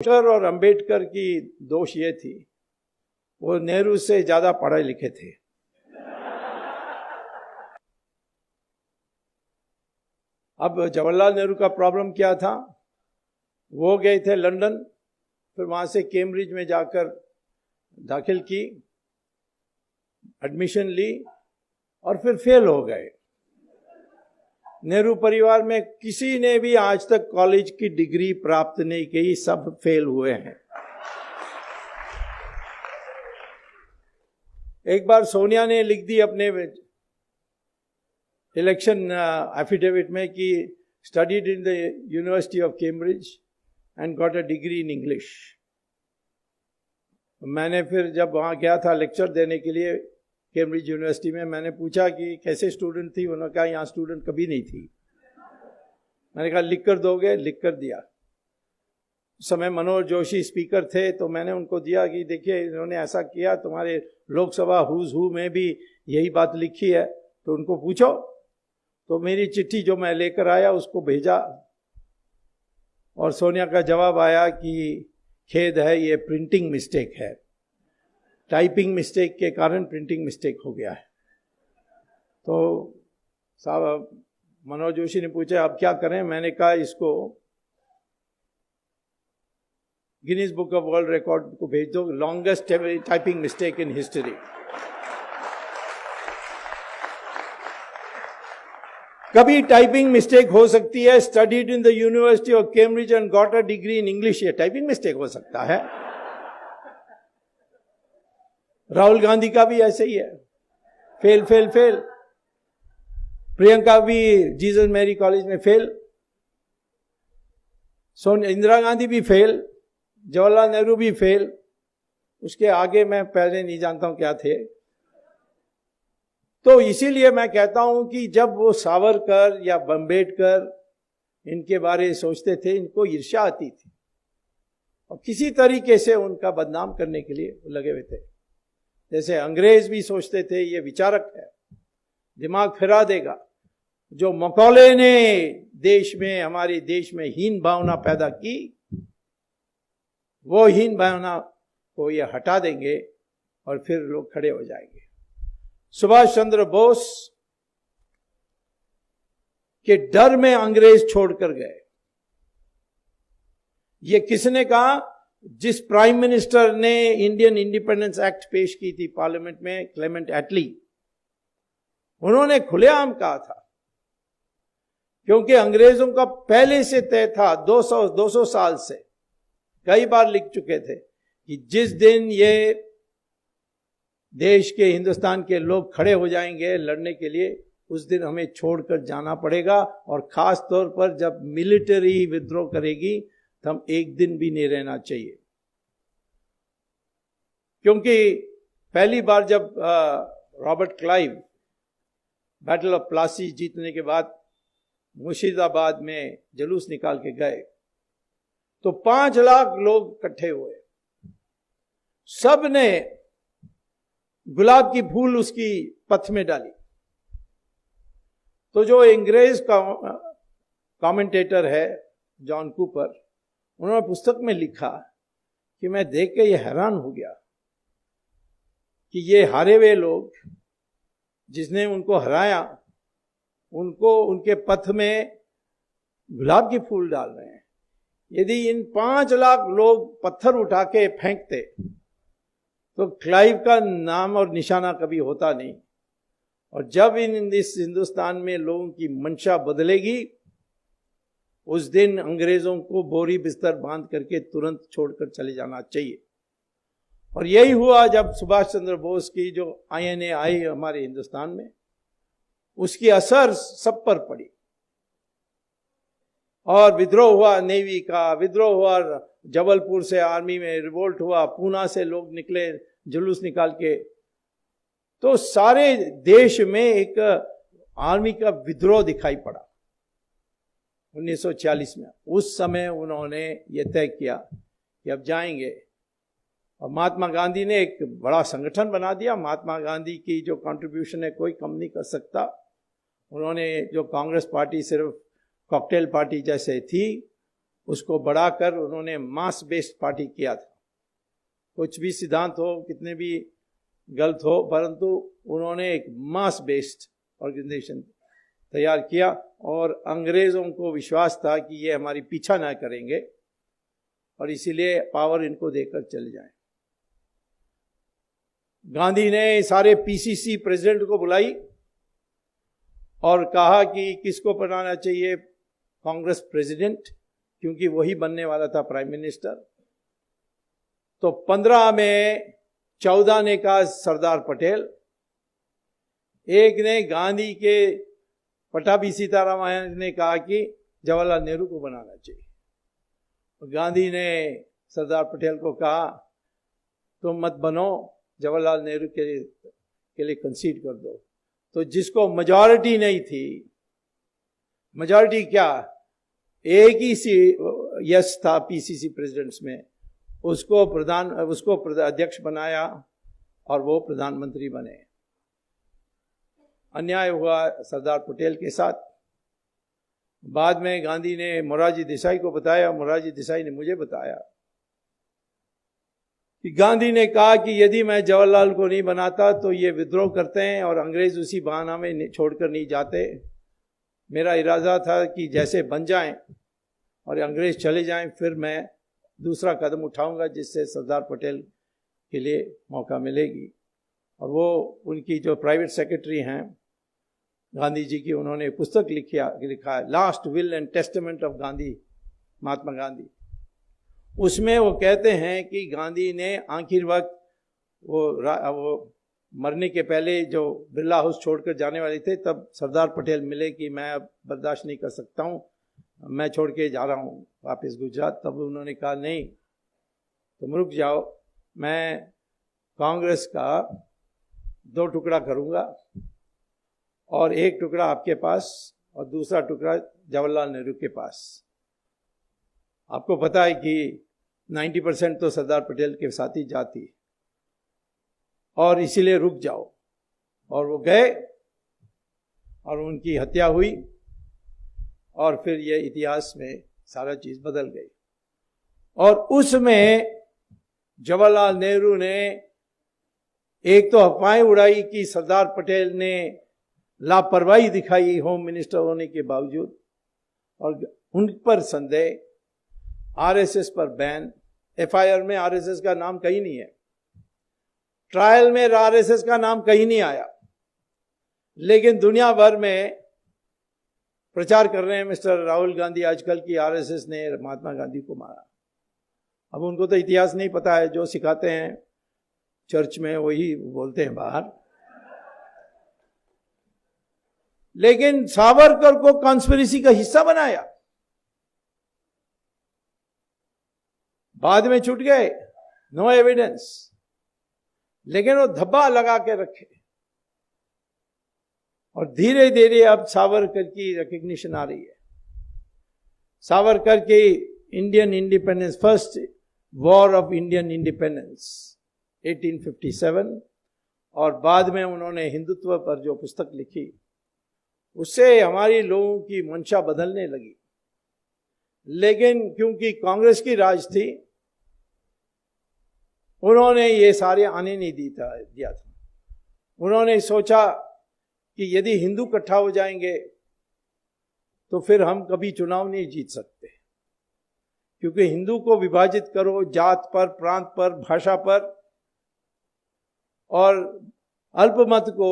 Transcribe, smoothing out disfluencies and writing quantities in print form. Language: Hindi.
आम्बेडकर और अंबेडकर की दोष ये थी, वो नेहरू से ज्यादा पढ़े लिखे थे। अब जवाहरलाल नेहरू का प्रॉब्लम क्या था, वो गए थे लंदन, फिर वहां से कैम्ब्रिज में जाकर दाखिल की, एडमिशन ली और फिर फेल हो गए। नेहरू परिवार में किसी ने भी आज तक कॉलेज की डिग्री प्राप्त नहीं की, सब फेल हुए हैं। एक बार सोनिया ने लिख दी अपने इलेक्शन एफिडेविट में कि studied in the university of Cambridge and got a degree in English. मैंने फिर जब वहाँ गया था लेक्चर देने के लिए कैम्ब्रिज यूनिवर्सिटी में, मैंने पूछा कि कैसे स्टूडेंट थी, उन्होंने कहा यहाँ स्टूडेंट कभी नहीं थी। मैंने कहा लिख कर दोगे, लिख कर दिया। उस समय मनोहर जोशी स्पीकर थे, तो मैंने उनको दिया कि देखिए इन्होंने ऐसा किया, तुम्हारे लोकसभा हुज हू में भी यही बात लिखी है, तो उनको पूछो। तो मेरी चिट्ठी जो मैं लेकर आया उसको भेजा और सोनिया का जवाब आया कि खेद है, ये प्रिंटिंग मिस्टेक है, टाइपिंग मिस्टेक के कारण प्रिंटिंग मिस्टेक हो गया है। तो साहब मनोज जोशी ने पूछा अब क्या करें, मैंने कहा इसको Guinness book of world record को भेज दो, longest typing mistake in history. कभी टाइपिंग मिस्टेक हो सकती है, studied in the university of Cambridge and got a degree in English, ये टाइपिंग मिस्टेक हो सकता है। राहुल गांधी का भी ऐसे ही है, फेल फेल फेल। प्रियंका भी जीसस मैरी कॉलेज में फेल, इंदिरा गांधी भी फेल, जवाहरलाल नेहरू भी फेल। उसके आगे मैं पहले नहीं जानता हूं क्या थे। तो इसीलिए मैं कहता हूं कि जब वो सावरकर या अम्बेडकर इनके बारे में सोचते थे, इनको ईर्ष्या आती थी और किसी तरीके से उनका बदनाम करने के लिए लगे हुए थे। जैसे अंग्रेज भी सोचते थे ये विचारक है, दिमाग फिरा देगा। जो मकौले ने देश में, हमारे देश में हीन भावना पैदा की, वो हीन भावना को ये हटा देंगे और फिर लोग खड़े हो जाएंगे। सुभाष चंद्र बोस के डर में अंग्रेज छोड़कर गए। ये किसने कहा? जिस प्राइम मिनिस्टर ने इंडियन इंडिपेंडेंस एक्ट पेश की थी पार्लियामेंट में, क्लेमेंट एटली, उन्होंने खुलेआम कहा था, क्योंकि अंग्रेजों का पहले से तय था, 200 साल से कई बार लिख चुके थे कि जिस दिन ये देश के, हिंदुस्तान के लोग खड़े हो जाएंगे लड़ने के लिए, उस दिन हमें छोड़कर जाना पड़ेगा। और खास तौर पर जब मिलिट्री विद्रोह करेगी तो हम एक दिन भी नहीं रहना चाहिए। क्योंकि पहली बार जब Robert Clive battle of Plassey जीतने के बाद मुर्शिदाबाद में जुलूस निकाल के गए, तो 5 लाख लोग इकट्ठे हुए। सब ने गुलाब की फूल उसकी पथ में डाली। तो जो अंग्रेज का कमेंटेटर है जॉन कूपर, उन्होंने पुस्तक में लिखा कि मैं देख के ये हैरान हो गया कि ये हारे हुए लोग, जिसने उनको हराया, उनको उनके पथ में गुलाब के फूल डाल रहे हैं। यदि इन 5 लाख लोग पत्थर उठा के फेंकते तो क्लाइव का नाम और निशाना कभी होता नहीं। और जब इस हिंदुस्तान में लोगों की मंशा बदलेगी, उस दिन अंग्रेजों को बोरी बिस्तर बांध करके तुरंत छोड़कर चले जाना चाहिए। और यही हुआ जब सुभाष चंद्र बोस की जो INA आई हमारे हिंदुस्तान में, उसकी असर सब पर पड़ी और विद्रोह हुआ, नेवी का विद्रोह हुआ, जबलपुर से आर्मी में रिवोल्ट हुआ, पूना से लोग निकले जुलूस निकाल के। तो सारे देश में एक आर्मी का विद्रोह दिखाई पड़ा 1940 में। उस समय उन्होंने ये तय किया कि अब जाएंगे, और महात्मा गांधी ने एक बड़ा संगठन बना दिया। महात्मा गांधी की जो कंट्रीब्यूशन है कोई कम नहीं कर सकता। उन्होंने जो कांग्रेस पार्टी सिर्फ कॉकटेल पार्टी जैसे थी, उसको बढ़ाकर उन्होंने मास बेस्ड पार्टी किया था। कुछ भी सिद्धांत हो, कितने भी गलत हो, परंतु उन्होंने एक मास बेस्ड ऑर्गेनाइजेशन तैयार किया और अंग्रेजों को विश्वास था कि ये हमारी पीछा ना करेंगे और इसीलिए पावर इनको देकर चले जाएं। गांधी ने सारे पीसीसी प्रेसिडेंट को बुलाई और कहा कि किसको बनाना चाहिए कांग्रेस प्रेसिडेंट, क्योंकि वही बनने वाला था प्राइम मिनिस्टर। तो 15 में 14 ने कहा सरदार पटेल, एक ने गांधी के पटाभी सीतारामन ने कहा कि जवाहरलाल नेहरू को बनाना चाहिए। तो गांधी ने सरदार पटेल को कहा तुम मत बनो, जवाहरलाल नेहरू के लिए कंसीड कर दो। तो जिसको मेजॉरिटी नहीं थी, मेजॉरिटी क्या, एक ही यस था पीसीसी प्रेसिडेंट्स में, उसको अध्यक्ष बनाया और वो प्रधानमंत्री बने। अन्याय हुआ सरदार पटेल के साथ। बाद में गांधी ने मोरारजी देसाई को बताया, मोरारजी देसाई ने मुझे बताया कि गांधी ने कहा कि यदि मैं जवाहरलाल को नहीं बनाता तो ये विद्रोह करते हैं और अंग्रेज उसी बहाना में छोड़कर नहीं जाते। मेरा इरादा था कि जैसे बन जाएं और अंग्रेज चले जाएं, फिर मैं दूसरा कदम उठाऊंगा जिससे सरदार पटेल के लिए मौका मिलेगी। और वो उनकी जो प्राइवेट सेक्रेटरी हैं गांधी जी की, उन्होंने पुस्तक लिखा है last will and testament of Gandhi, Mahatma Gandhi. उसमें वो कहते हैं कि गांधी ने आखिर वक्त वो मरने के पहले जो बिरला हाउस छोड़कर जाने वाले थे, तब सरदार पटेल मिले कि मैं अब बर्दाश्त नहीं कर सकता हूँ, मैं छोड़ के जा रहा हूँ वापस गुजरात। तब उन्होंने कहा नहीं, तुम रुक जाओ, मैं कांग्रेस का 2 टुकड़ा करूँगा और एक टुकड़ा आपके पास और दूसरा टुकड़ा जवाहरलाल नेहरू के पास। आपको पता है कि 90% तो सरदार पटेल के साथ ही जाती, और इसीलिए रुक जाओ। और वो गए और उनकी हत्या हुई और फिर ये इतिहास में सारा चीज बदल गई। और उसमें जवाहरलाल नेहरू ने एक तो अफवाहें उड़ाई कि सरदार पटेल ने लापरवाही दिखाई होम मिनिस्टर होने के बावजूद, और उन पर संदेह, आरएसएस पर बैन। एफआईआर में आरएसएस का नाम कहीं नहीं है, ट्रायल में आरएसएस का नाम कहीं नहीं आया, लेकिन दुनिया भर में प्रचार कर रहे हैं मिस्टर राहुल गांधी आजकल की आरएसएस ने महात्मा गांधी को मारा। अब उनको तो इतिहास नहीं पता है, जो सिखाते हैं चर्च में वही बोलते हैं बाहर। लेकिन सावरकर को कॉन्स्पिरेसी का हिस्सा बनाया, बाद में छूट गए, नो एविडेंस, लेकिन वो धब्बा लगा के रखे। और धीरे धीरे अब सावरकर की रिकग्निशन आ रही है। सावरकर की Indian independence, first war of Indian independence 1857, और बाद में उन्होंने हिंदुत्व पर जो पुस्तक लिखी, उससे हमारी लोगों की मंशा बदलने लगी। लेकिन क्योंकि कांग्रेस की राज थी, उन्होंने ये सारे आने नहीं दिया था। उन्होंने सोचा कि यदि हिंदू इकट्ठा हो जाएंगे तो फिर हम कभी चुनाव नहीं जीत सकते, क्योंकि हिंदू को विभाजित करो जात पर, प्रांत पर, भाषा पर, और अल्पमत को